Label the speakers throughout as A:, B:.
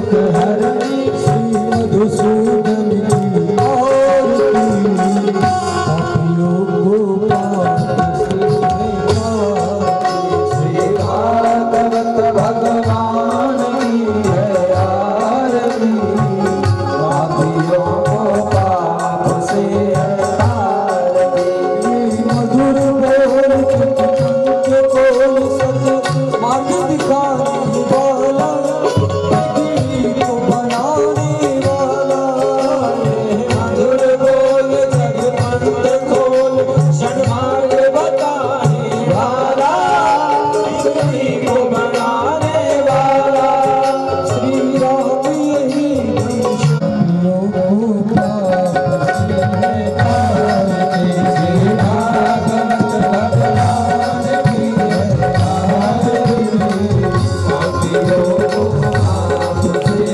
A: हरणी श्री मधुसूदन की आरती पापियों को पाप से निकालती। श्री भागवत भगवान की है आरती पापियों को पाप से निकालती। मधुर बोल चुप बोल सच मार्ग दिखाने वाला पृथ्वी को बनाने वाला। मधुर बोल जग पंथ खोल षडमार्ग बताने वाला पृथ्वी को बनाने वाला। श्री राम यही शक्तियों को पाप से निकालते। श्री भागवत भगवान की है आरती पापियों को पाप से निकालती।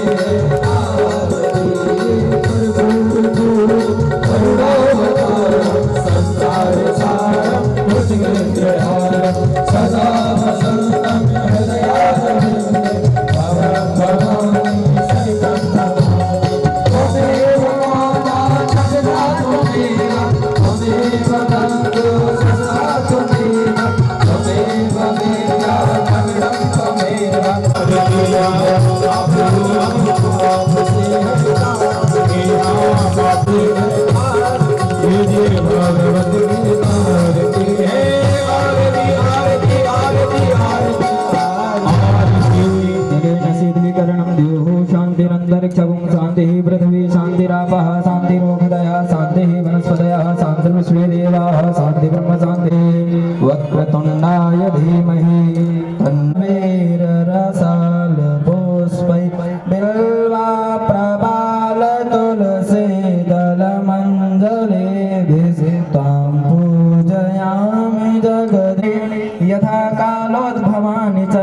A: संसार सारम भुजगेन्द्रहारम सदा वसन्तं हृदयारविन्दे भवं भवानी सहितं त्वमेव माता जगन्नाथ मेरा त्वमेव बन्धु सखा मेरा त्वमेव मेरा कविरं त्वमेव। शांतिरंतरिक्षं शांति पृथ्वी शांतिरापः शांतिरोषधयः शांति वनस्पतयः शांतिर्विश्वे देवाः शांति ब्रह्म शांति। वक्रतुंडाय धीमहि तन्मेर रसाल पुष्पै बिल्वा प्रबाल तुलसी दल मंजलेभिषिक्तां पूजयामि जगदे यथा कालोद्भवानि च।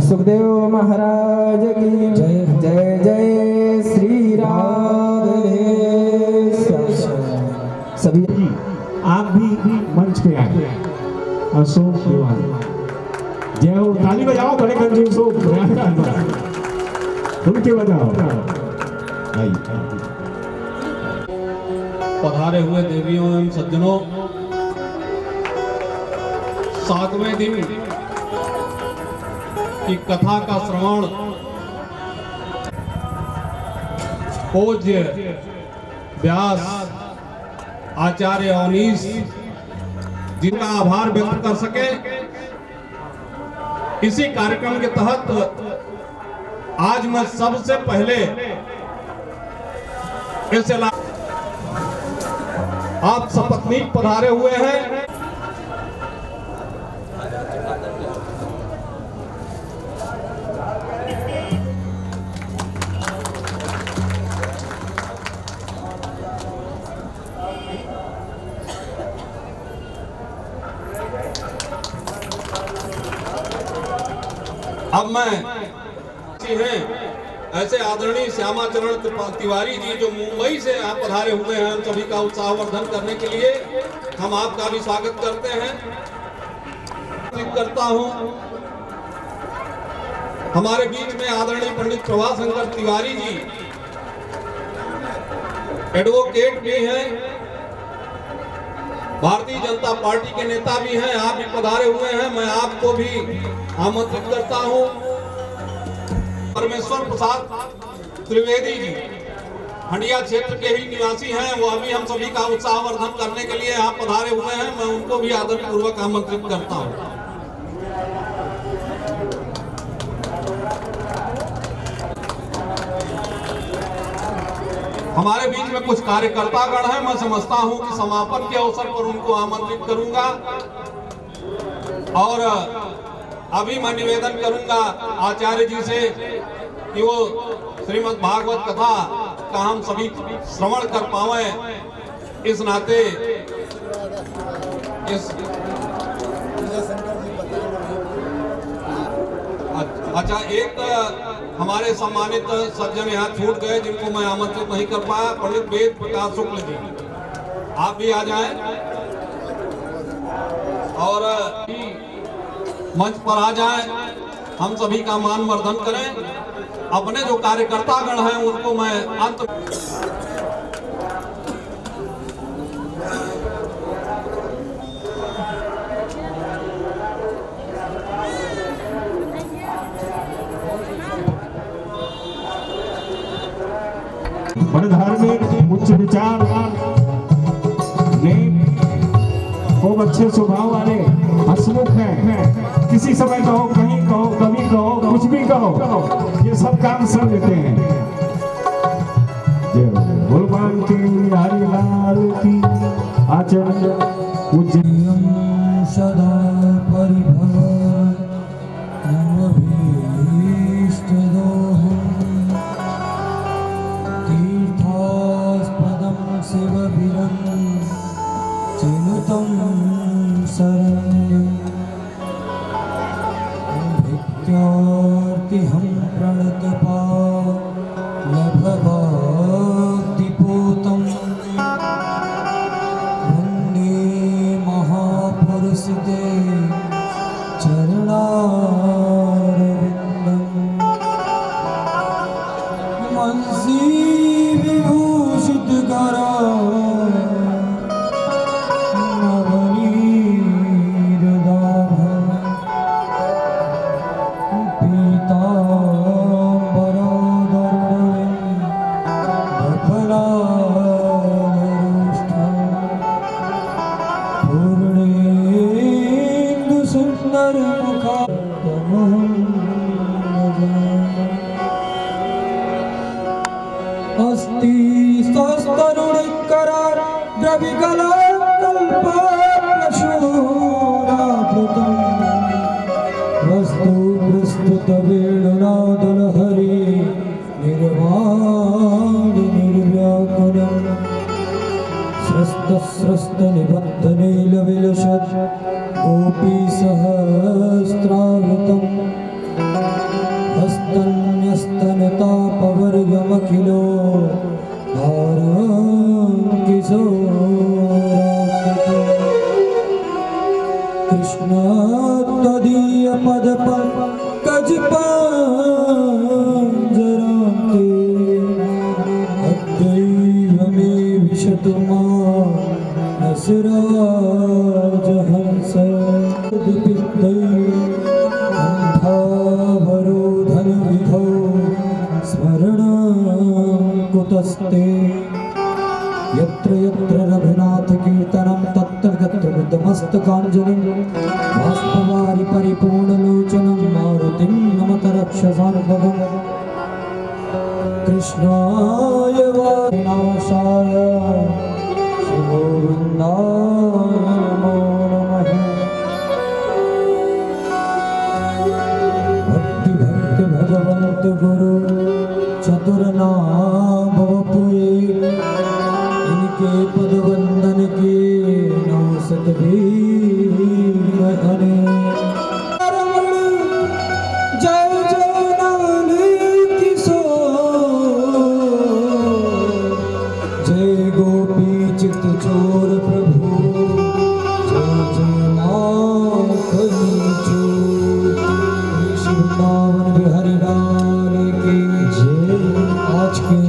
A: सुखदेव महाराज की जय। जय जय श्री राधे। सभी
B: आप भी मंच पे आए। अशोक तिवारी जय हो। ताली बजाओ बड़े गंजीर सो उनके बजाओ।
C: पधारे हुए देवियों एवं सज्जनों, 7वें दिन की कथा का श्रवण पूज्य व्यास आचार्य अवनीश जिनका आभार व्यक्त कर सके, इसी कार्यक्रम के तहत आज मैं सबसे पहले इस आप सपत्नीक पधारे हुए हैं। अब मैं हैं ऐसे आदरणीय श्यामाचरण तिवारी जी जो मुंबई से आप पधारे हुए हैं, हम सभी का उत्साहवर्धन करने के लिए हम आपका भी स्वागत करते हैं। करता हूं हमारे बीच में आदरणीय पंडित प्रभाशंकर तिवारी जी एडवोकेट भी हैं, भारतीय जनता पार्टी के नेता भी हैं, आप भी पधारे हुए हैं। मैं आपको भी आमंत्रित करता हूं। परमेश्वर प्रसाद त्रिवेदी जी हंडिया क्षेत्र के ही निवासी हैं, वो अभी हम सभी का उत्साहवर्धन करने के लिए आप पधारे हुए हैं। मैं उनको भी आदरपूर्वक आमंत्रित करता हूं। हमारे बीच में कुछ कार्यकर्तागण हैं, मैं समझता हूं कि समापन के अवसर पर उनको आमंत्रित करूंगा। और अभी मैं निवेदन करूंगा आचार्य जी से कि वो श्रीमद् भागवत कथा का हम सभी श्रवण कर पाएं। इस नाते अच्छा, एक हमारे सम्मानित सज्जन यहाँ छूट गए जिनको मैं आमंत्रित नहीं कर पाया, पंडित वेद प्रकाश शुक्ल जी, आप भी आ जाएं और मंच पर आ जाएं। हम सभी का मान मर्दन करें। अपने जो कार्यकर्ता गण हैं उनको मैं अंत
B: बड़े धार्मिक उच्च विचार नेक खूब अच्छे स्वभाव वाले हंसमुख हैं। किसी समय कहो, कहीं कहो, कभी कहो, कुछ भी कहो, ये सब काम कर देते हैं। जय भगवान की हरिलाल की आचार्य उज्जैन
A: सदा परिभव तीर्थास्पदं शिवभिरं चिनुतं शरण्यं भिक्त्यार्तिहं प्रणतपालभक्तिपूतं वन्दे महापुरुषते चरणारविन्दम् मनसी विभूषित करा अस्ति स्तरुणिकरा द्रविकलाकल्पप्रशूरावृतं वस्तु प्रस्तुतवेणुनादलहरि निर्वाणि निर्व्याकुलं स्रस्तस्रस्तनिबद्धनीलविलसत् गोपीसहस्रावृतं हस्तन्यस्तनतापवर्गमखिलो भारं किशोराकृतिं कृष्णात्तदीयपदपङ्कजपञ्जरान्ते अद्यैव मे विशतु मानसराजहंस अन्धावरोधनविधौ स्मरणं कुतस्ते यत्र यत्र रघुनाथ कीर्तनं तत्र तत्र बुद्धमस्तकाञ्जलिं बाष्पवारि परिपूर्णलोचनं मारुतिं नमत रक्षसान्भवम् कृष्णाय वानाशाय शिवोरुन्दाय नमो नमः। भक्ति भक्त भगवंत गुरु चतुरनाम भवपुए इनके पद वंदन के नौ सतवीर हरे जय जय नानी किशोर जय गोपी चित चोर प्रभु जय जय माखनी चोर वृंदावन बिहारी लाल की जय। आज के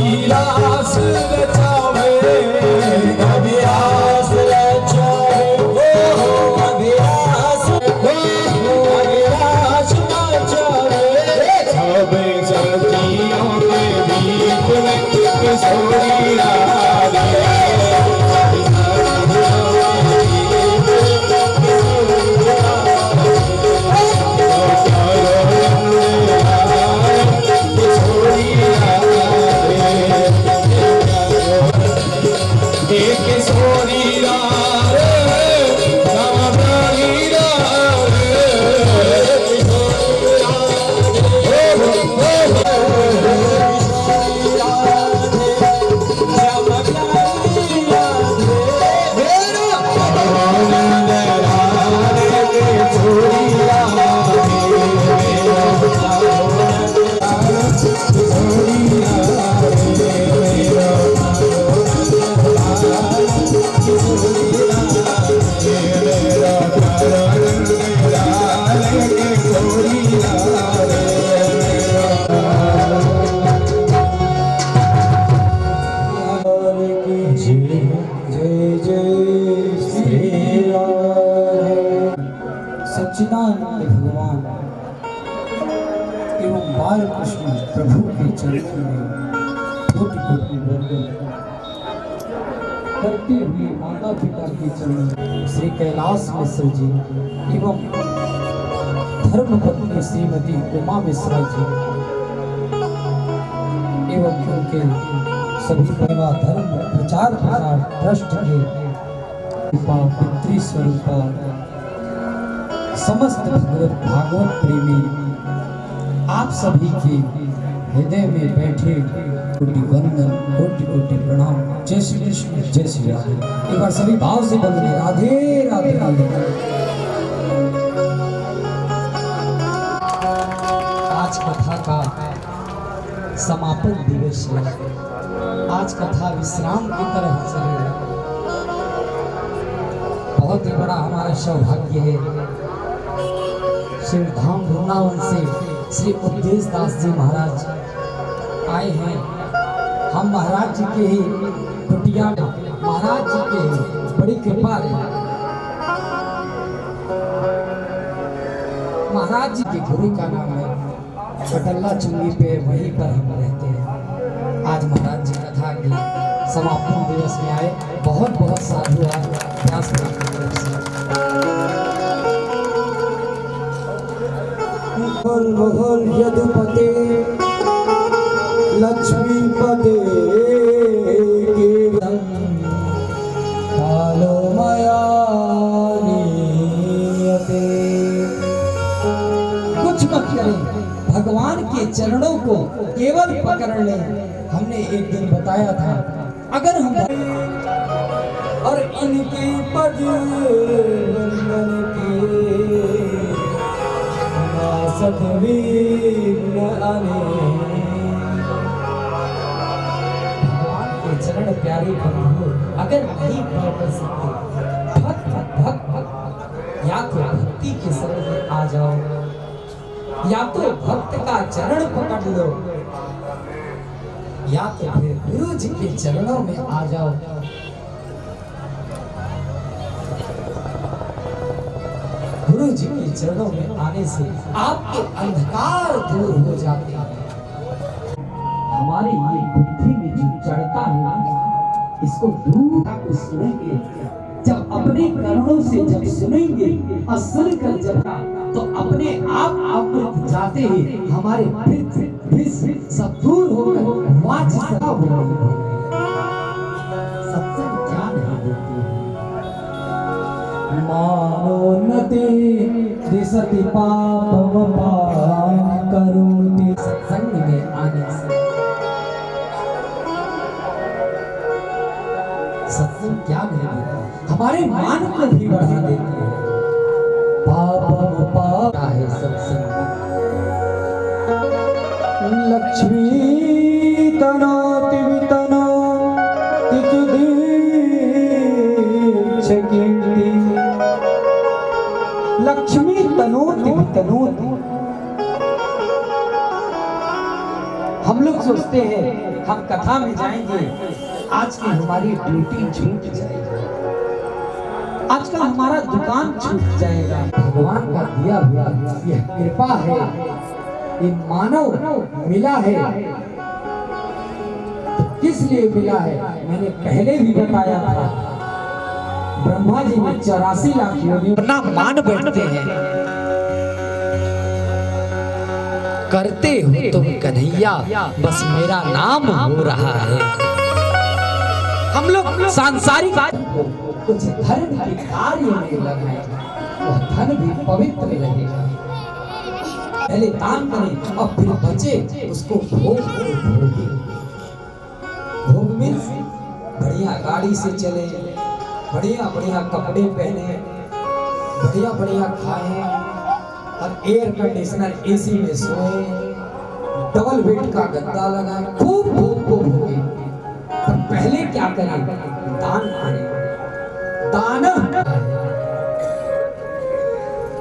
A: कबीरास रचावे, कबीरास रचावे, हो कबीरास, हो कबीरास रचावे। सब सखियों के बीच में किशोरी राधे,
D: सच्चिदानंद भगवान एवं बाल कृष्ण प्रभु के चरणों में कोटि कोटि वंदन करते हुए माता पिता के चरणों में श्री कैलाश मिश्र जी एवं धर्म पत्नी श्रीमती उमा मिश्रा जी एवं उनके सभी परिवार धर्म प्रचार प्रसार ट्रस्ट के पितृ स्वरूपा समस्त भागवत प्रेमी आप सभी के हृदय में बैठे कोटि वंदन कोटि कोटि प्रणाम। जय श्री कृष्ण, जय श्री राधे। एक बार सभी भाव से बोलिए राधे राधे राधे। आज कथा का समापन दिवस है। आज कथा विश्राम की तरह चलेगा। बहुत ही बड़ा हमारा सौभाग्य है। श्री धाम वृंदावन से श्री उपदेश दास जी महाराज आए हैं। हम महाराज जी के ही कुटिया महाराज जी के ही बड़ी कृपा है। महाराज जी के गुरु का नाम है छटल्ला चुंगी पे, वहीं पर हम रहते हैं। आज महाराज जी कथा के समापन दिवस में आए। बहुत बहुत साधुवाद व्यास की तरफ से।
A: मोहन यदुपते लक्ष्मीपते के कालो मया नीयते।
D: कुछ मत करें, भगवान के चरणों को केवल पकड़ लें। हमने एक दिन बताया था अगर हम
A: और इनके पद वंदन के सतवीर आने।
D: भगवान के चरण प्यारे बंधु अगर नहीं पकड़ सकते, भक्त या तो भक्ति के शरण में आ जाओ, या तो भक्त का चरण पकड़ लो, या तो फिर गुरु जी के चरणों में आ जाओ। गुरु जी के चरणों में आने से आपके अंधकार दूर हो जाते हैं। हमारे ये बुद्धि में जो चढ़ता है इसको दूर को सुनेंगे। जब अपने कर्णों से जब सुनेंगे और सुनकर जब तो अपने आप अमृत जाते हैं। हमारे सब दूर होकर वाच सदा हो रही। सत्संग ज्ञान ही देती है।
A: मानोन्नति दिशति पापम करोति।
D: सत्संग में आने से सत्संग क्या देती, हमारे मान को भी बढ़ा देती है।
A: पापम पाप
D: है सत्संग
A: लक्ष्मी तनोति वितनो तिचुदीक्ष कीर्ति। लक्ष्मी तनोति वितनोति। हम लोग
D: सोचते हैं हम कथा में जाएंगे, आज की हमारी ड्यूटी छूट जाएगी, आज का हमारा दुकान छूट जाएगा। भगवान का दिया हुआ यह कृपा है, ये मानव मिला है। तो किस लिए मिला है? मैंने पहले भी बताया था, ब्रह्मा जी ने 84 लाख योनियों अपना मान बैठते हैं। करते हो तुम कन्हैया, बस मेरा नाम हो रहा है। हम लोग सांसारिक कुछ धर्म के कार्य में लगाए, वह धन भी पवित्र रहेगा। पहले दान करें और फिर बचे उसको भोग भोगे। भोग में बढ़िया गाड़ी से चले, बढ़िया बढ़िया कपड़े पहने, बढ़िया बढ़िया खाएं और एयर कंडीशनर एसी में सोए, डबल बेड का गद्दा लगाए, खूब भोग को भोगे। पर पहले क्या करें? दान करें। दान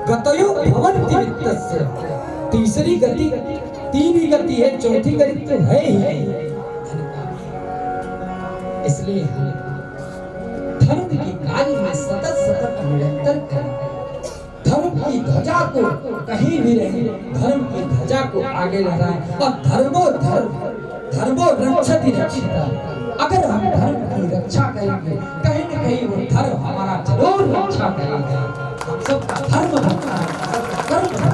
D: गतयो भवन्ति वित्तस्य। तीसरी गति, तीन ही गति है, चौथी गति तो है ही नहीं। इसलिए धर्म के कार्य में सतत सतत निरंतर करें। धर्म की ध्वजा को कहीं भी रहे, धर्म की ध्वजा को आगे लहराएं। और धर्मो रक्षति रक्षिता। अगर हम धर्म की रक्षा करेंगे, कहीं न कहीं वो धर्म हमारा जरूर रक्षा करेगा। हम सबका धर्म रखना है, सबका कर्म रखना है।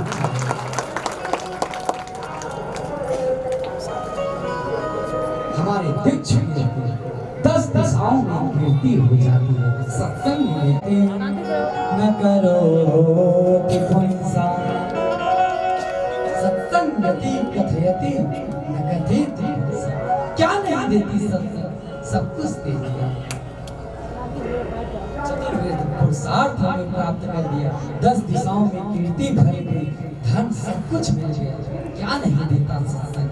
D: हमारे दीक्ष 10 दिशाओं में कीर्ति हो जाती है। सत्संग में
A: न करो हिंसा,
D: सत्संगति कथयति न कथित हिंसा। क्या नहीं देती सत्संग? सब कुछ दे दिया। चतुर्वेद पुरुषार्थ हमें प्राप्त कर दिया, 10 दिशाओं में कीर्ति भरी हुई, धन सब कुछ मिल गया। क्या नहीं देता सत्संग?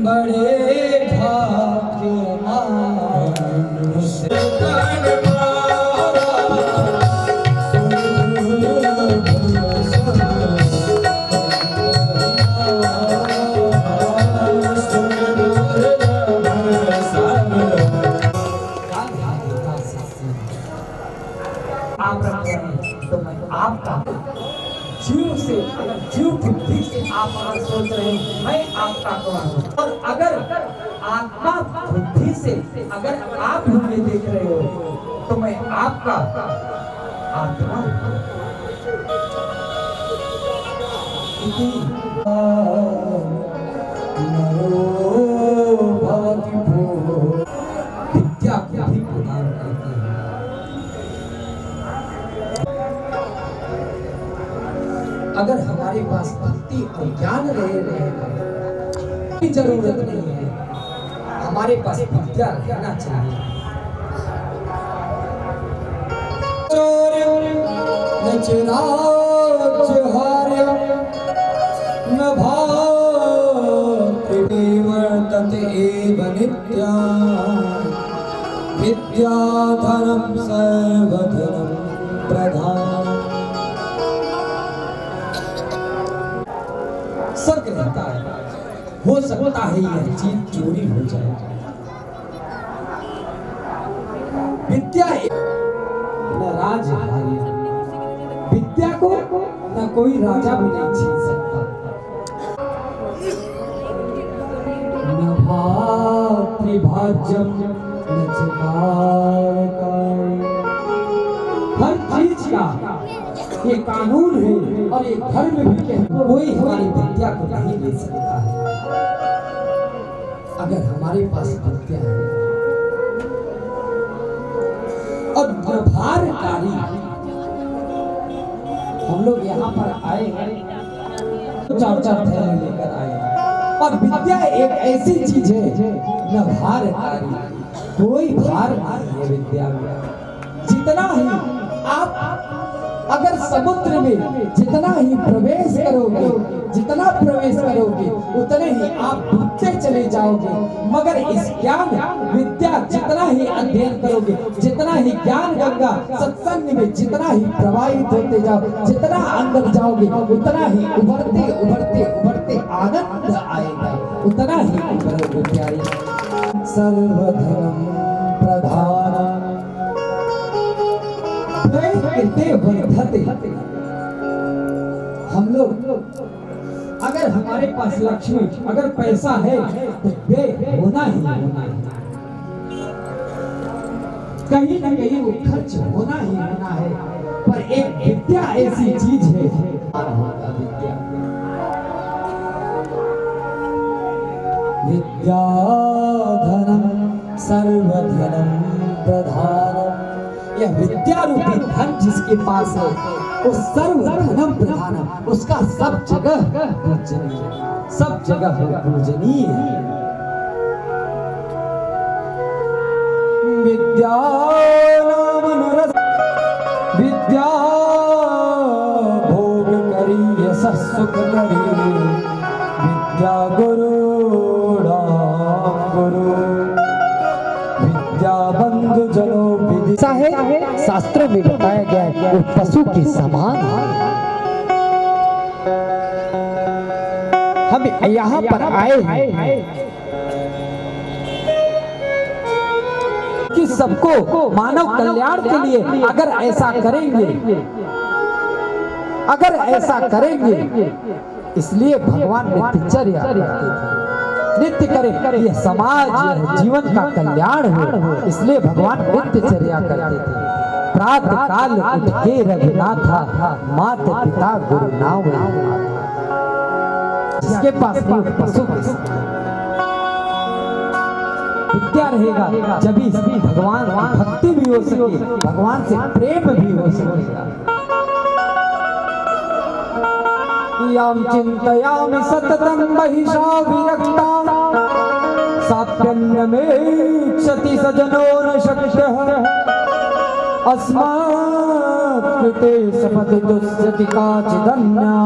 A: बड़े भाग्यवान मुझसे
D: जीव बुद्धि से आप सोच रहे हैं मैं आपका कौन हूँ, और अगर आत्मा बुद्धि से अगर आप मुझे देख रहे हो तो मैं आपका आत्मा हूँ। विद्या को भी प्रदान करती है। अगर हमारे पास भक्ति और ज्ञान रहेगा की जरूरत नहीं है, हमारे पास विद्या रहना चाहिए।
A: न चिराचहार्य न भातृवर्तते एव नित्या, विद्याधनं सर्वधनं प्रधान।
D: सत्य रहता है, हो सकता है यह चीज चोरी हो जाए। विद्या न राजहार्य, विद्या को न कोई राजा भी नहीं छीन सकता।
A: न भातृभाज्यम न चितावकाय।
D: हर चीज का ये कानून है और ये धर्म भी है, कोई हमारी विद्या को नहीं ले सकता है। अगर हमारे पास विद्या है और व्यवहारकारी, हम लोग यहाँ पर आए हैं 4-4 थैले लेकर आए हैं, और विद्या एक ऐसी चीज है व्यवहारकारी, कोई भार नहीं है विद्या में। जितना ही आप अगर समुद्र में जितना ही प्रवेश करोगे, जितना प्रवेश करोगे उतने ही आप डूबते चले जाओगे। मगर इस ज्ञान विद्या जितना ही अध्ययन करोगे, जितना ही ज्ञान गंगा सत्संग में जितना ही प्रवाहित होते जाओ, जितना अंदर जाओगे उतना ही उभरते उभरते उभरते बढ़ते आनंद आएगा, उतना ही करोगे प्यारे।
A: सर्वधनम प्रधानम
D: वर्धते। हम लोग अगर हमारे पास लक्ष्मी, अगर पैसा है तो व्यय होना ही होना है, कहीं न कहीं वो खर्च होना ही होना है। पर एक विद्या ऐसी चीज है, विद्या
A: विद्याधनम सर्वधनम प्रधानम।
D: यह विद्या रूपी धन जिसके पास है वो सर्वधनम प्रधानम, उसका सब जगह पूजनीय, सब जगह पूजनीय है।
A: विद्या विद्या भोग करी यश सुख करी, विद्या गुरु गुरु विद्या बंधु जनो विधि।
D: शास्त्रों में बताया गया है वो पशु के समान है। हम यहाँ पर आए हैं कि सबको मानव कल्याण के लिए अगर ऐसा करेंगे, अगर ऐसा करेंगे, इसलिए भगवान नित्यचर्या करते थे। नित्य करें ये समाज जीवन का कल्याण हो, इसलिए भगवान नित्यचर्या करते थे। प्रातः काल उठ के रघुनाथा, माता पिता गुरु नाम। जिसके पास नहीं पशु के समान विद्या रहेगा, जभी भगवान की भक्ति भी हो सके, भगवान से प्रेम भी हो सकेगा।
A: याम चिंतयामि सततं महिषा विरक्ता, साप्यन्नमेक्षति सजनो न शक्यः, अस्मात् कृते सपदि दुष्यति काचिदन्या,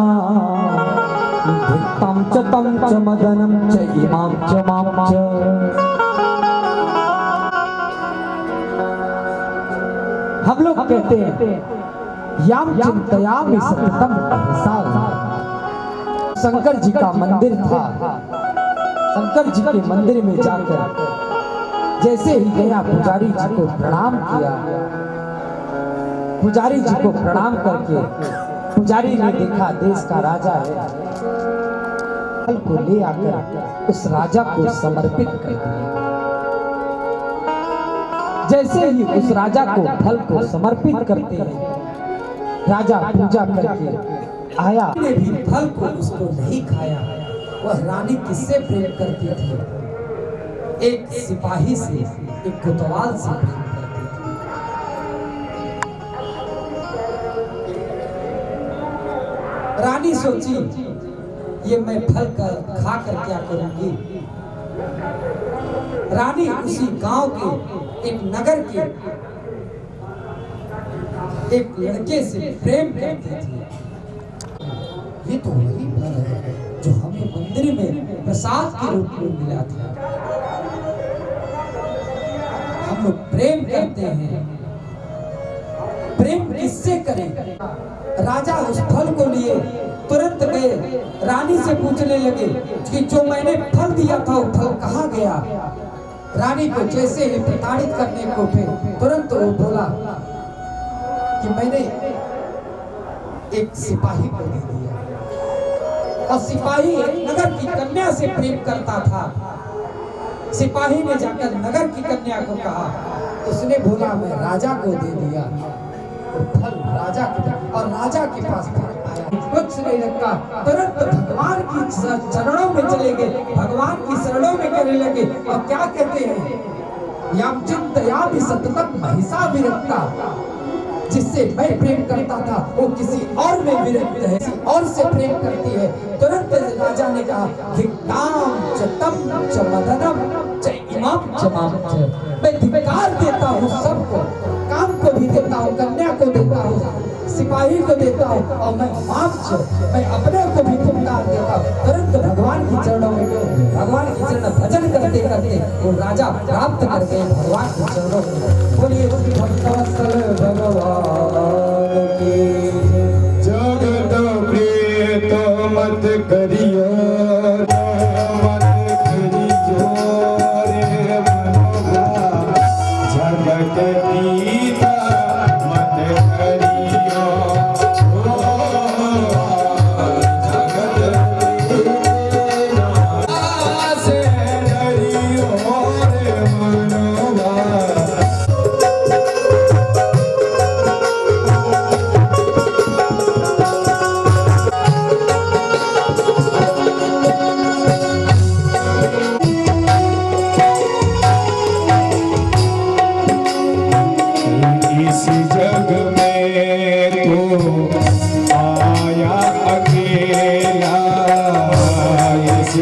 A: धिक्तं च तं च मदनं च इमां च मां च।
D: हम लोग कहते हैं याम चिंतयामि सततं महिषा। शंकर जी का मंदिर था, शंकर जी के मंदिर में जाकर जैसे ही गया, पुजारी जी को प्रणाम किया। पुजारी जी को प्रणाम करके पुजारी ने देखा देश का राजा है, फल को ले आकर उस राजा को समर्पित कर दिया। जैसे ही उस राजा को फल को समर्पित करते हैं, राजा पूजा करके आया, ने भी फल को उसको नहीं खाया। वह रानी किससे प्रेम करती थी? एक सिपाही से, एक कोतवाल से प्रेम करती थी। रानी सोची ये मैं फल खा कर क्या करूंगी। रानी उसी गांव के एक नगर के एक लड़के से प्रेम करती थी। ये तो वही फल है जो हमें मंदिर में प्रसाद के रूप में मिला था। हम लोग प्रेम करते हैं, प्रेम किससे करें? राजा उस फल को लिए तुरंत गए, रानी से पूछने लगे कि जो मैंने फल दिया था वो फल कहाँ गया। रानी को जैसे ही प्रताड़ित करने को थे, तुरंत वो बोला कि मैंने एक सिपाही को दे दिया। और सिपाही नगर की कन्या से प्रेम करता था। सिपाही ने जाकर नगर की कन्या को कहा, उसने बोला मैं राजा को दे दिया। तो फल राजा के, और राजा के पास आया, कुछ नहीं रखा, तुरंत भगवान की चरणों में चले गए, भगवान की शरणों में करने लगे। और क्या कहते हैं, याम चिंतयामि सततं महिषा विरक्ता। जिससे मैं प्रेम करता था वो किसी और में विरक्त है, किसी और से प्रेम करती है। तुरंत राजा ने कहा धिक्काम च तं च मदनं च इमां च मां च। मैं धिक्कार देता हूँ सबको, काम को भी देता हूँ, कन्या को देता हूँ, सिपाही को देता हूँ, और मैं मां च, मैं अपने को भी धिक्कार देता हूँ। तुरंत भगवान की चरणों में गए, भगवान की चरण भजन करते करते वो राजा प्राप्त कर गए भगवान के चरणों में। बोलिए भक्तवत्सल भगवान की।
A: जगत प्रिय तो मत करियो।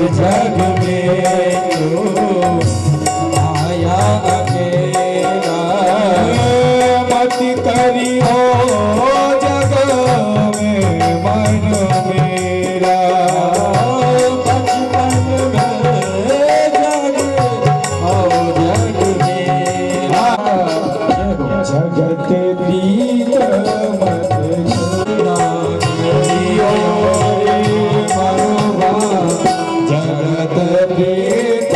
A: जग में तो आया अकेला मत करियो जग में मन मेरा बचपन में जग और जग मेरा जगत प्रीत मत छोड़ा करियो रे मरुआ जगत प्रीत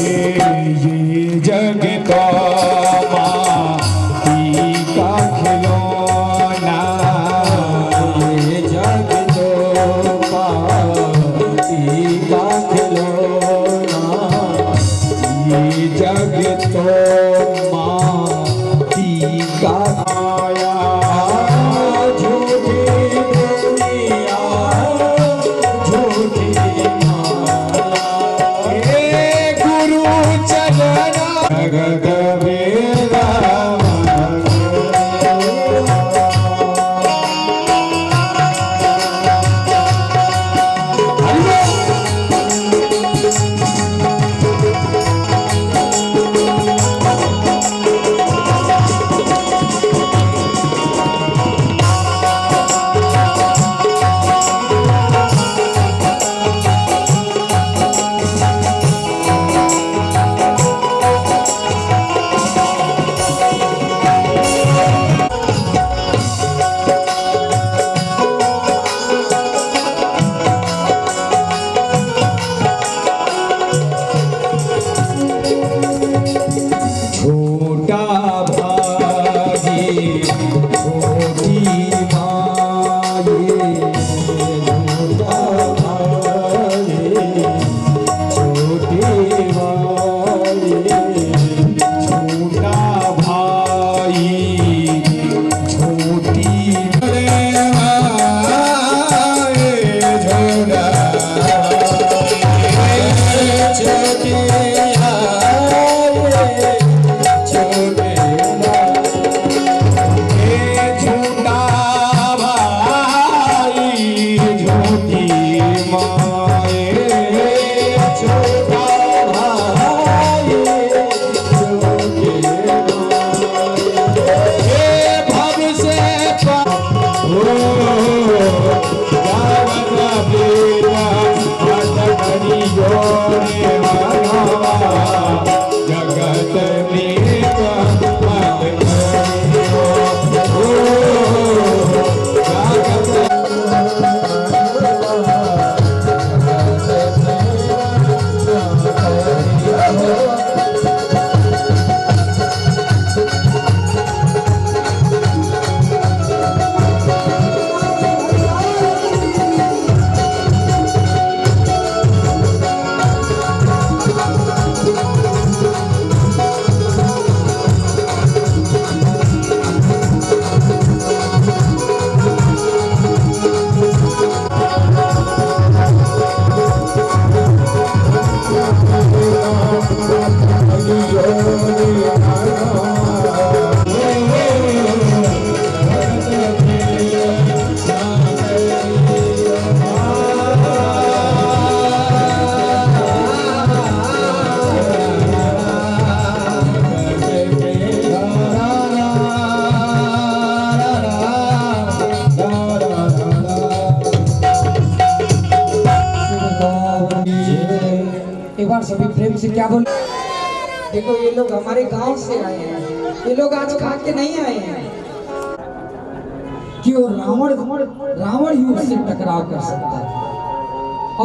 A: ये जग तो माटी का खिलौना ये जग तो माटी का खिलौना ये जग तो माटी का आया झूठी दुनिया झूठी माया हे गुरु चलना जगत वेदा छोटा भागी छोटी माये छोटा भागी छोटी माये छोटा भाई छोटी छोटा छोटी छोटे छोटा भाई झूठी माए छोटा भाई छोटे भव से जगत में
D: एक बार सभी प्रेम से क्या बोल। देखो ये लोग हमारे गांव से आए हैं, ये लोग आज खा के नहीं आए हैं कि वो रावण ही उससे टकराव कर सकता है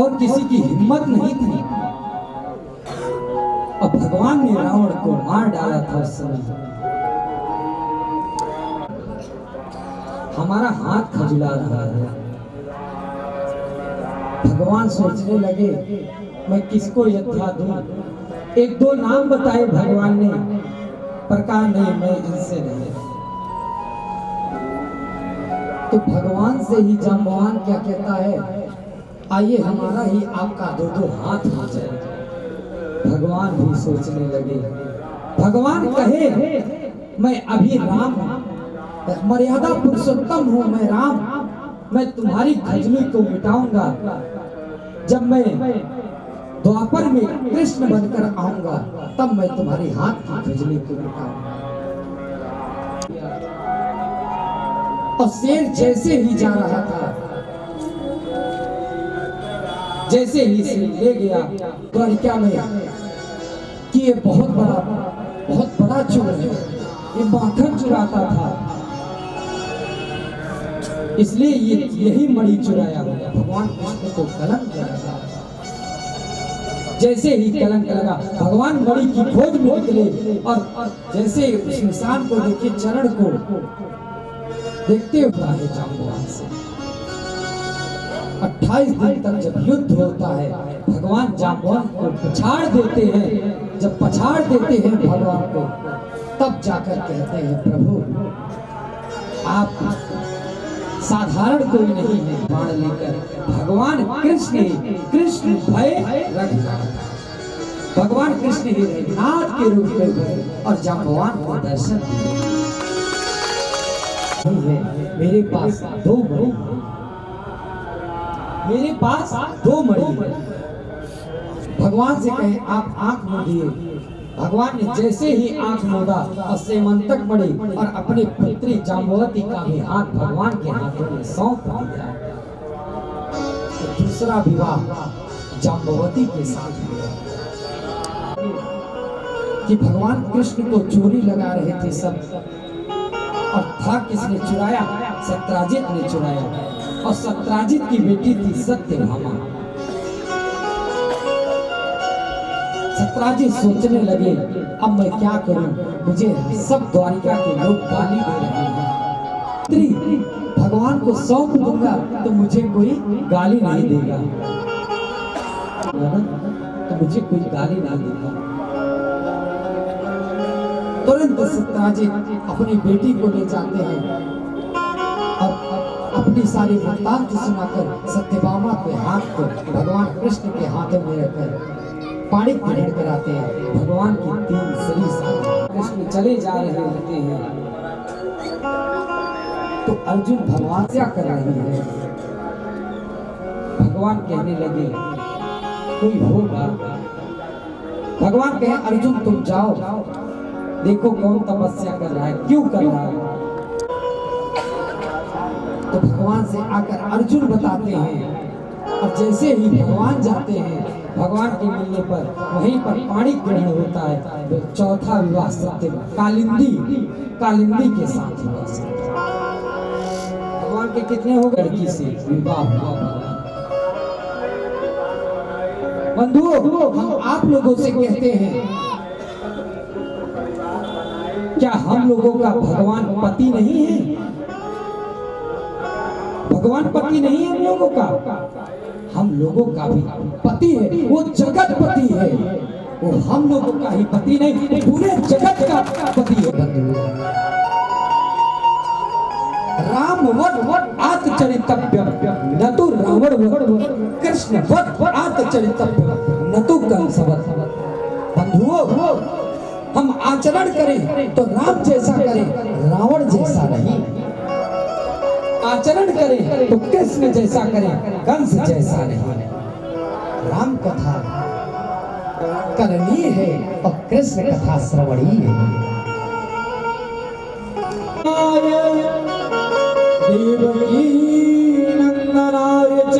D: और किसी की हिम्मत नहीं थी। अब भगवान ने रावण को मार डाला था उस समय। हमारा हाथ खजुला रहा है, भगवान सोचने लगे मैं किसको यथा दूं। एक दो नाम बताए भगवान ने, पर कहा नहीं मैं इनसे नहीं। तो भगवान से ही जाम्बवान क्या कहता है, आइए हमारा ही आपका दो दो हाथ हो जाए। भगवान भी सोचने लगे। भगवान कहे मैं अभी राम मर्यादा पुरुषोत्तम हूँ, मैं राम, मैं तुम्हारी खजली को मिटाऊंगा। जब मैं द्वापर में कृष्ण बनकर आऊंगा तब मैं तुम्हारी हाथ की खजली को मिटाऊंगा। और शेर जैसे ही जा रहा था, जैसे ही शेर ले गया द्वारिका में कि ये बहुत बड़ा चोर है, ये माखन चुराता था, इसलिए यही मणि चुराया होगा। भगवान कृष्ण को कलंक लगा। जैसे ही कलंक लगा भगवान मणि की खोज में निकले और जैसे उस इंसान को देखे, चरण को देखते हुआ है जाम्बवान से 28 दिन तक जब युद्ध होता है, भगवान जाम्बवान को पछाड़ देते हैं। जब पछाड़ देते हैं भगवान को, तब जाकर कहते हैं प्रभु आप साधारण कोई नहीं है। बाण लेकर भगवान कृष्ण भय रख जाता। भगवान कृष्ण ही नाथ के रूप में गए और जाम्बवान को दर्शन दिए। मेरे पास दो मणि, मेरे पास दो मणि है। भगवान से कहे आप आंख मूंदिए। भगवान ने जैसे ही आंख मूंदा और सेमंतक मणि और अपनी पुत्री जाम्बवती का भी हाथ भगवान के हाथों में सौंप दिया। तो दूसरा विवाह जाम्बवती के साथ हुआ कि भगवान कृष्ण को चोरी लगा रहे थे सब, और था किसने चुराया, सत्राजित ने चुराया। और सत्राजित की बेटी थी सत्यभामा। सत्राजित सोचने लगे अब मैं क्या करूं, मुझे सब द्वारिका के लोग गाली दे रहे हैं। भगवान को सौंप दूंगा तो मुझे कोई गाली नहीं देगा, तो मुझे कोई गाली नहीं देगा। तुरंत सत्राजित अपनी बेटी को ले जाते हैं और अपनी सारी वृत्तांत सुनाकर सत्यभामा के हाथ को भगवान कृष्ण के हाथों में रखकर पानी ग्रहण कराते हैं। भगवान की 3 सरी साथ कृष्ण चले जा रहे होते हैं तो अर्जुन भगवान से कर रही है। भगवान कहने लगे कोई होगा। भगवान कहे अर्जुन तुम जाओ, देखो कौन तपस्या कर रहा है, क्यों कर रहा है। तो भगवान से आकर अर्जुन बताते हैं और जैसे ही भगवान जाते हैं, भगवान के मिलने पर वहीं पर पाणी ग्रहण होता है। तो चौथा विवाह सत्य कालिंदी के साथ हुआ। भगवान के कितने हो गए लड़की से विवाह हुआ। बंधुओं हम आप लोगों से कहते हैं, क्या हम लोगों का भगवान पति नहीं है? भगवान पति नहीं है हम लोगों का? हम लोगों का भी पति है, वो जगत पति है। वो हम लोगों का ही पति नहीं, पूरे जगत का पति है। राम वद आत्मचरितव्यम न तो रावण वद, कृष्ण वद आत्मचरितव्यम न तो कंसवद। बंधुओं हम आचरण करें तो राम जैसा करें, रावण जैसा नहीं। आचरण करें तो कृष्ण जैसा करें, कंस जैसा नहीं। राम कथा करनी है और कृष्ण कथा श्रवणी है। देवकी नंदनाय च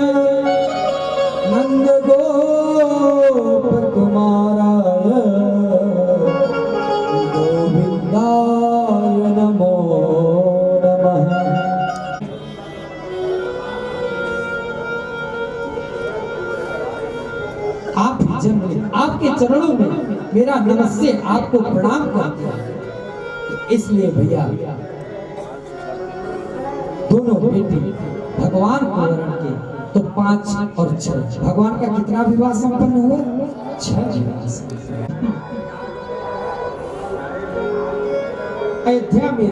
D: नंद गोप कुमाराय गोविंदाय नमो नमः। आप जन्म आपके चरणों में मेरा नमस्ते आपको प्रणाम करते हैं। इसलिए भैया दोनों बेटी भगवान को वरण के तो 5 और 6 भगवान का कितना विवाह संपन्न हुआ? 6 विवाह संपन्न। अयोध्या में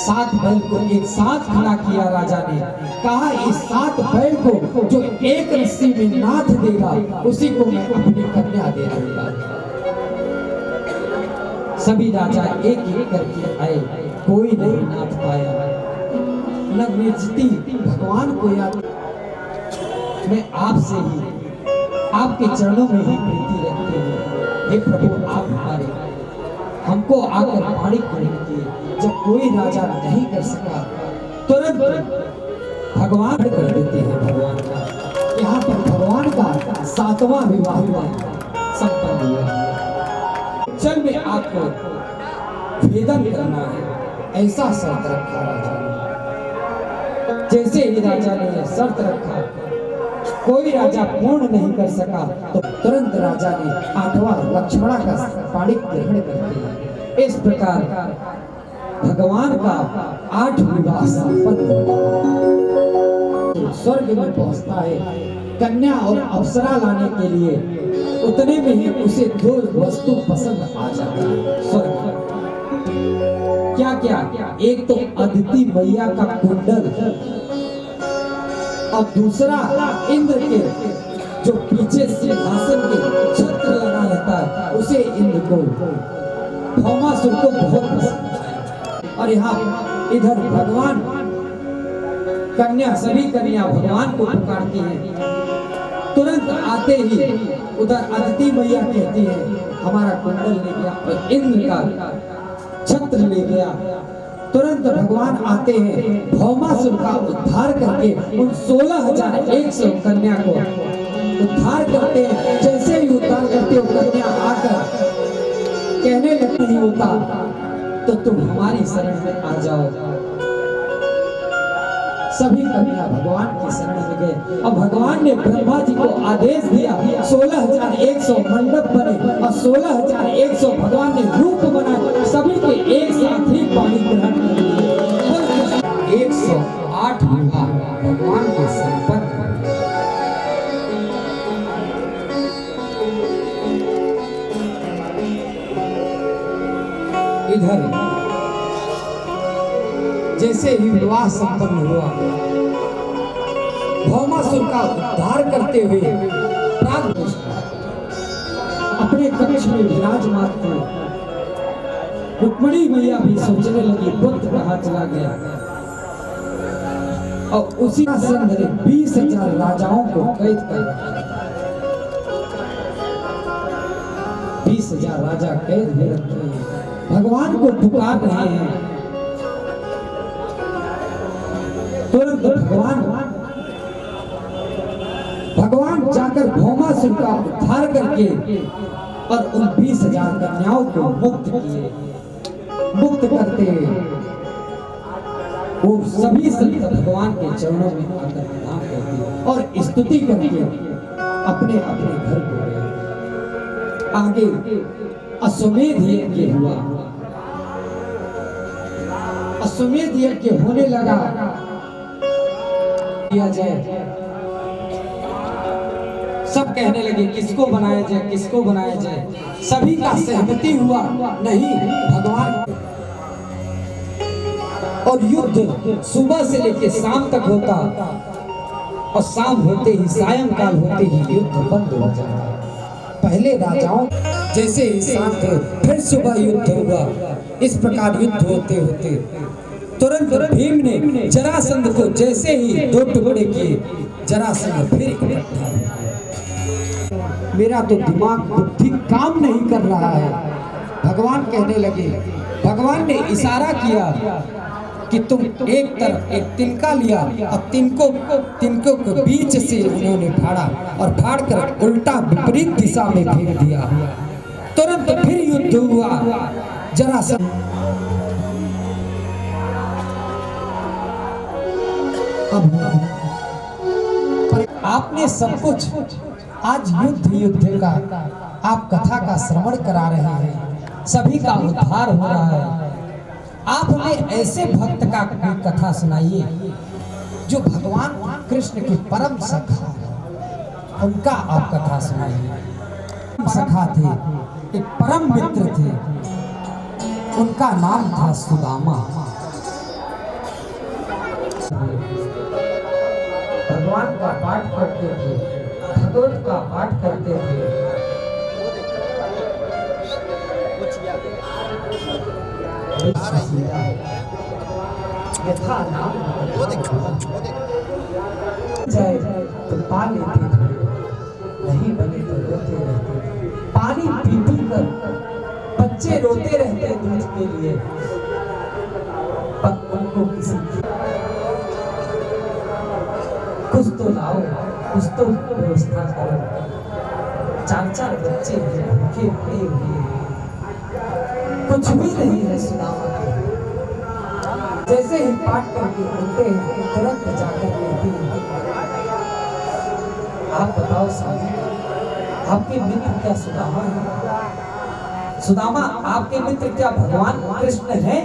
D: 7 बैल को एक साथ खड़ा किया राजा ने, कहा इस 7 बैल को जो एक रस्सी में नाथ देगा उसी को मैं अपनी कन्या दे दूंगा। सभी राजा एक एक करके आए, कोई नहीं नाथ पाया। न निर्जती भगवान को याद, मैं आपसे ही आपके चरणों में ही प्रीति रखते हूँ। हे प्रभु, आप हमारे हमको आकर वाणी करेंगे। जब कोई राजा नहीं कर सका, तुरंत भगवान कर देते हैं। भगवान का यहाँ पर भगवान का 7वां विवाह संपन्न हुआ। चल में आपको भेदन करना है, ऐसा शर्त रखा राजा ने। जैसे ही राजा ने शर्त रखा, कोई राजा पूर्ण नहीं कर सका, तो तुरंत राजा ने 8वां लक्ष्मणा का पाणी ग्रहण करते हैं। इस प्रकार भगवान का 8 विवाह संपन्न स्वर्ग में पहुंचता है। कन्या और अप्सरा लाने के लिए उतने में ही उसे 2 वस्तु पसंद आ जाती है। स्वर्ग क्या क्या? एक तो अदिति मैया का कुंडल और दूसरा इंद्र के जो पीछे सिंहासन के छत्र लगा रहता है, उसे इंद्र को भौमासुर को बहुत पसंद है। और यहाँ इधर भगवान कन्या, सभी कन्या भगवान को पुकारती हैं। तुरंत आते ही उधर अदिति मैया कहती है हमारा कुंडल ले गया, और इंद्र का छत्र ले गया। तुरंत भगवान आते हैं, भौमासुर का उद्धार करके उन 16,100 कन्या को उद्धार करते हैं। जैसे ही उद्धार करते हो, कन्या आकर कहने लगती ही होता तो तुम हमारी शरण में आ जाओ। सभी कन्या भगवान की शरण में गए। अब भगवान ने ब्रह्मा जी को आदेश दिया, 16,100 मंडप बने और 16,100 भगवान ने रूप बनाए। सभी के एक साथ ही पानी ग्रहण कर लिए। 108 विवाह भगवान के संपन्न। इधर जैसे ही विवाह संपन्न हुआ, भौमासुर का उद्धार करते हुए अपने कक्ष में विराजमान थे। रुक्मिणी मैया भी सोचने लगी पुत्र कहाँ चला गया, और उसी संग 20,000 राजाओं को कैद कर रखा। 20,000 राजा कैद में रखे हैं, भगवान को पुकार रहे हैं। तुरंत भगवान जाकर भौमासुर का उद्धार करके और उन 20,000 कन्याओं को मुक्त किए। मुक्त करते वो सभी संत भगवान के चरणों में आकर प्रणाम करते और स्तुति करके अपने अपने घर को गए। आगे अश्वमेध यज्ञ हुआ। अश्वमेध यज्ञ होने लगा। किया जाए, सब कहने लगे किसको बनाया जाए, किसको बनाया जाए। सभी का सहमति हुआ, नहीं भगवान। और युद्ध सुबह से लेकर शाम तक होता, और शाम होते ही सायंकाल होते ही युद्ध बंद हो जाता। पहले राजाओं जैसे ही शांत, फिर सुबह युद्ध हुआ। इस प्रकार युद्ध होते होते तुरंत भीम ने जरासंध को जैसे ही 2 टुकड़े किए, जरासंध फिर इकट्ठा हो गया। मेरा तो दिमाग बुद्धि काम नहीं कर रहा है। भगवान कहने लगे, भगवान ने इशारा किया कि तुम एक तरफ एक तिनका लिया और तिनकों को बीच से उन्होंने फाड़ा और फाड़कर उल्टा विपरीत दिशा में फेंक दिया। तुरंत फिर युद्ध हुआ। जरासंध आपने सब कुछ आज युद्ध का आप कथा का श्रवण करा रहे हैं, सभी का उद्धार हो रहा है। आप हमें ऐसे भक्त का कथा सुनाइए जो भगवान कृष्ण के परम सखा, उनका आप कथा सुनाइए। सखा थे, एक परम मित्र थे, उनका नाम था सुदामा। भगवान का पाठ करते थे, भगवत का पाठ करते थे। यथा नाम जय तो पा लेते थे, नहीं बने तो रोते रहते। पानी पी पी कर बच्चे रोते रहते दूध के लिए, पर उनको किसी कुछ तो लाओ, कुछ तो व्यवस्था करो। चार चार बच्चे भूखे पड़े हुए, कुछ भी नहीं है सुदामा के। जैसे ही पाठ करके उठते हैं तुरंत जाकर लेते हैं। आप बताओ साहब, आपके मित्र क्या सुदामा है? सुदामा आपके मित्र क्या भगवान कृष्ण हैं?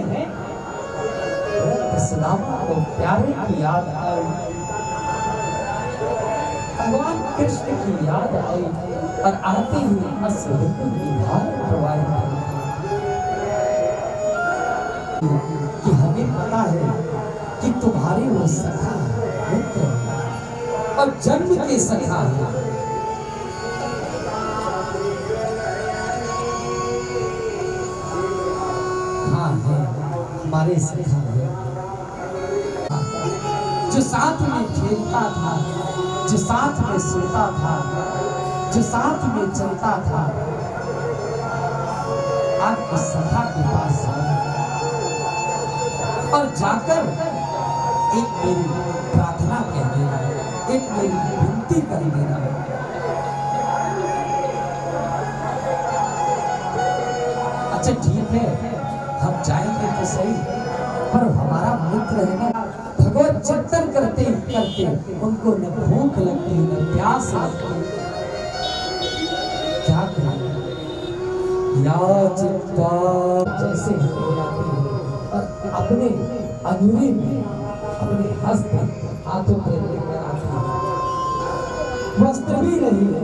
D: सुदामा को प्यारे की याद आई, भगवान कृष्ण की याद आई और आते हुए अश्रु की धार प्रवाहित हुई कि हमें पता है कि तुम्हारे वो सखा मित्र और जन्म के सखा है। हाँ है, हमारे सखा है, जो साथ में खेलता था, जो साथ में सोता था, जो साथ में चलता था। आज उस सखा के पास और जाकर एक मेरी प्रार्थना कह देना, एक मेरी विनती कर देना। अच्छा ठीक है, हम जाएंगे तो सही, पर हमारा मित्र है ना, भगवत चिंतन करते करते उनको न भूख लगती न प्यास लगती, क्या करें? या चित्ता जैसे हो जाती है और अपने अधूरे में अपने हस्त हाथों पर लेकर आती है। वस्त्र भी नहीं है,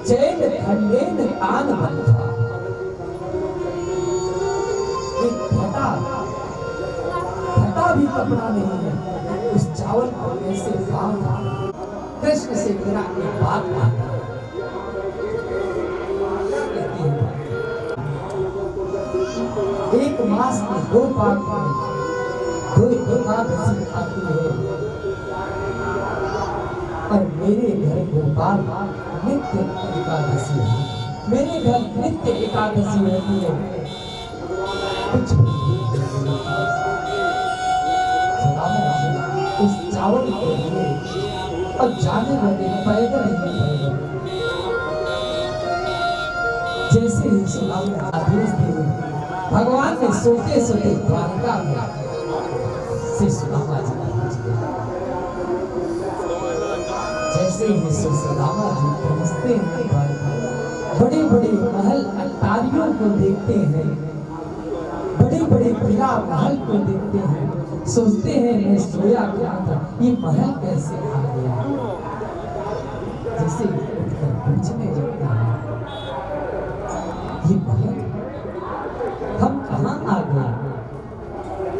D: चैन खंडेन तान बंधा, एक फटा भी कपड़ा नहीं है, उस चावल को कैसे बांधा। कृष्ण से मेरा एक बात मांगा, एक मास में 2 बार दो एकादशी आती है और मेरे घर गोपाल नित्य एकादशी है, मेरे घर नित्य एकादशी रहती है। कुछ उस चावल के लिए और जाने लगे पैदल ही पैदल। जैसे ही सुदामा आदेश दिए, भगवान ने सोते सोते द्वारका में से सुदामा जी पहुंच गए। जैसे ही सुदामा जी पहुंचते हैं द्वारका, बड़े बड़े महल अटारियों को देखते हैं, बड़े बड़े किला महल को देखते हैं, सोचते हैं मैं सोया क्या था, ये महल कैसे आ गया। जैसे उठकर पूछने लगते हैं, ये महल हम कहाँ आ गए?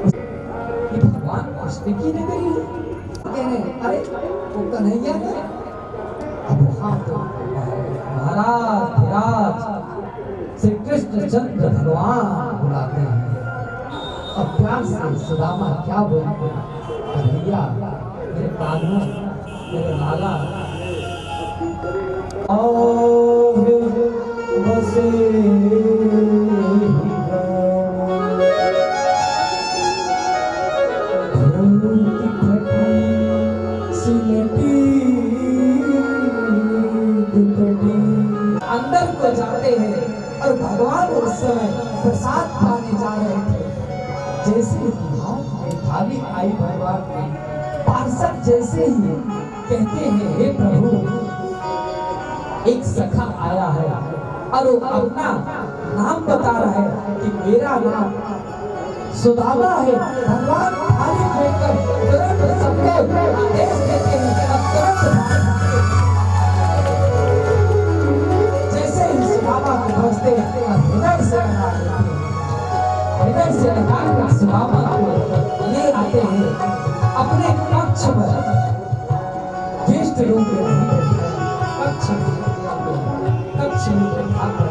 D: ये भगवान कृष्ण की नगरी है। कह रहे हैं अरे वो कन्हैया है। अब वहां तो महाराज धीराज श्री कृष्ण चंद्र भगवान बुलाते हैं। अब प्यार से सुदामा क्या बोलते हैं, कन्हैया मेरे कान्हा मेरे लाला बसे अंदर को जाते हैं और भगवान उस समय प्रसाद पाने जा रहे थे। जैसे ही थाली आई भगवान की, पार्षद जैसे ही कहते हैं हे प्रभु एक सखा आया है और वो अपना नाम बता रहा है कि मेरा नाम सुदामा है भगवान थाली फेंककर तुरंत सबको आदेश देते हैं कि अब तुरंत जैसे ही सुदामा को पहुंचते हैं हृदय से लगा देते हैं, हृदय से लगाकर सुदामा को ले आते हैं अपने पक्ष पर। ज्येष्ठ रूप में नहीं बैठे, पक्ष में बैठाकर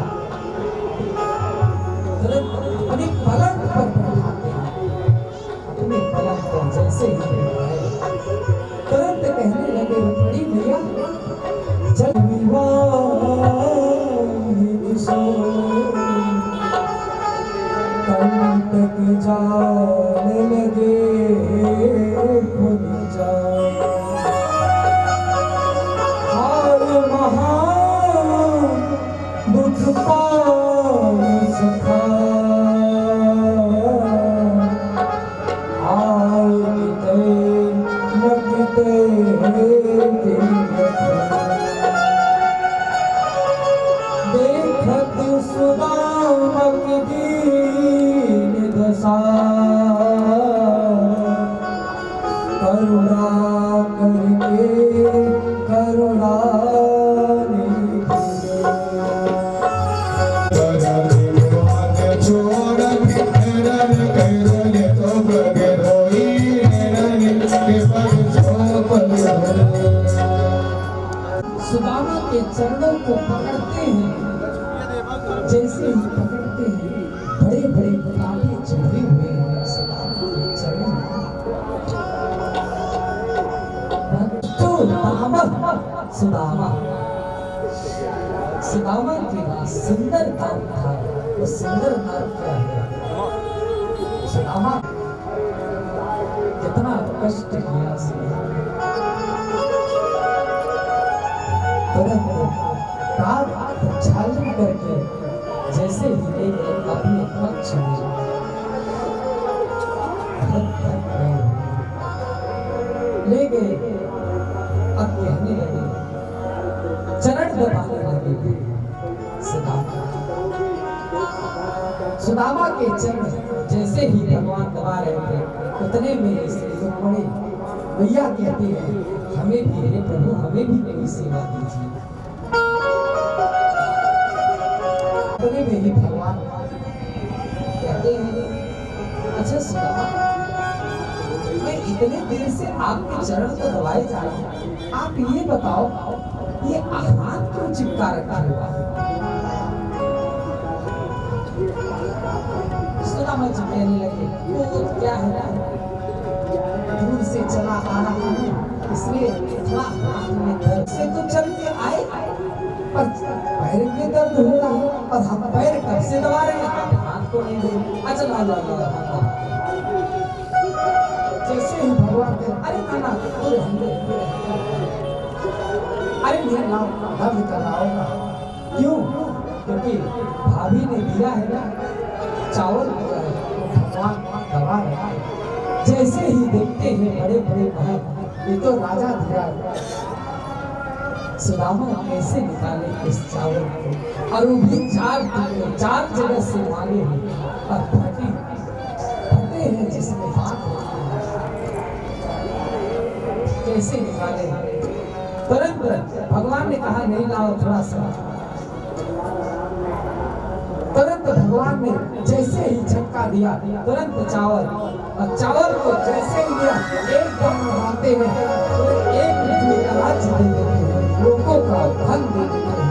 D: तुरंत अपने पलंग पर बैठाते हैं। अपने पलंग पर जैसे ही बैठाए तुरंत कहने लगे रुक्मिणी भैया जल
A: कंटक जाने लगे खुद जान हार महा दुख पाए सखा आए किते न किते देखत सुदामक दीन दशा करुणा करके करुणा
D: सुदामा के चरणों को पकड़ते हैं। जैसे ही पकड़ते हैं बड़े बड़े कांटे चढ़े हुए हैं सुदामा के चरणों में। सुदामा सुदामा के पास सुंदर नाम था। वो सुंदर नाम क्या है? सुदामा कितना कष्ट किया तुरंत प्रक्षालन करके जैसे ही ले गए अपने पक्ष में ले गए। अब कहने लगे चरण दबाने लगे सुदामा के चरण जैसे ही भगवान दबा रहे थे उतने में से रुक्मिणी भैया कहती है हमें भी हे प्रभु हमें भी मेरी सेवा दीजिए। उतने में ही भगवान कहते हैं अच्छा सुदामा मैं इतने देर से आपके चरण को दबाए जा रहा हूँ, आप ये बताओ ये हाथ क्यों चिपका रखा हुआ? सुदामा जी कहने लगे वो क्या है ना दूर से चला आ रहा हूँ इसलिए थोड़ा हाथ में दर्द से तो चल के आए पर पैर में दर्द हो रहा है और हम पैर कब से दबा रहे हैं हाथ को नहीं दे। अच्छा ला जैसे ही भगवान के अरे नाना अरे मेरा नाम दर्द कर रहा होगा क्यों? क्योंकि भाभी ने दिया है ना चावल दिया है भगवान दबा रहे हैं। जैसे ही देखते हैं बड़े बड़े भाई ये तो राजा धीराज सुदामा कैसे निकाले इस चावल को और वो भी चार जगह से मांगे हैं और फटे हैं जिसमें बात कैसे निकाले। तुरंत भगवान ने कहा नहीं लाओ थोड़ा सा। तुरंत भगवान ने जैसे ही झटका दिया तुरंत चावल और चावल को जैसे ही दिया एकदम बनाते हैं एक पृथ्वी का राज्य दे देते हैं लोगों का धन दे देते हैं।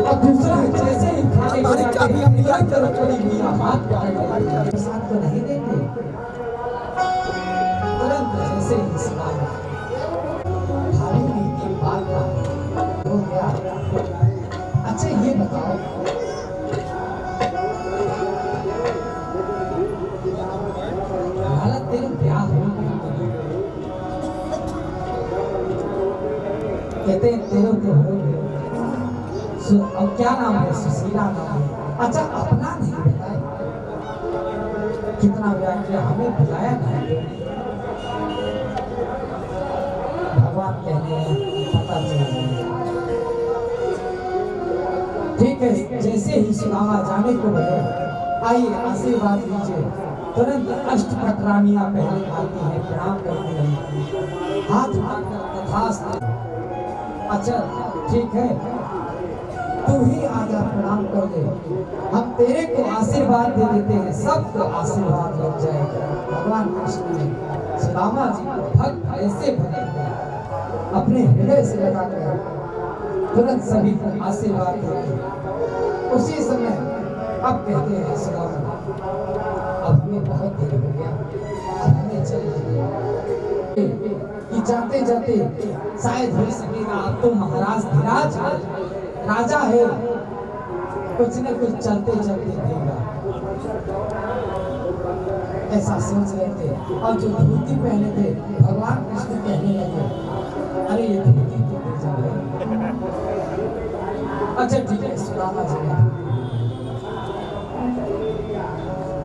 D: और दूसरा जैसे ही खाने को जाते हैं थोड़ी मेरा हाथ पकड़ लेते साथ तो नहीं देते। तुरंत जैसे ही सुदामा भाभी ने एक बात कहा हो गया। अच्छा ये बताओ हालत तेरा क्या हो? कहते हैं तेरे को हो गया। अब क्या नाम है? सुशीला नाम है। अच्छा अपना नहीं बताया कितना व्याख्या हमें बुलाया नहीं। भगवान कहते हैं पता चल ठीक है। जैसे ही सुदामा जाने को बोले आइए आशीर्वाद लीजिए। तुरंत अष्ट प्रक्रामियां पहले आती है, प्रणाम करती है, हाथ उठाकर तथास्तु। अच्छा ठीक है, तू ही आजा प्रणाम कर दे, हम तेरे को आशीर्वाद दे देते हैं, सबको आशीर्वाद लग जाएगा। भगवान कृष्ण ने सुदामा जी को भक्त ऐसे भक्त अपने हृदय से लगाकर तुरंत सभी को आशीर्वाद देते। उसी समय अब कहते हैं सुदामा, अब हमें बहुत देर हो गया, अब हमें चलिए कि जाते जाते शायद हो सकेगा अब तो महाराज धीराज राजा है, कुछ न कुछ चलते चलते देगा, ऐसा सोच रहे थे। और जो धोती पहने थे भगवान कृष्ण कहने लगे, अरे ये धोती तो अच्छा ठीक है, सुदामा जी ने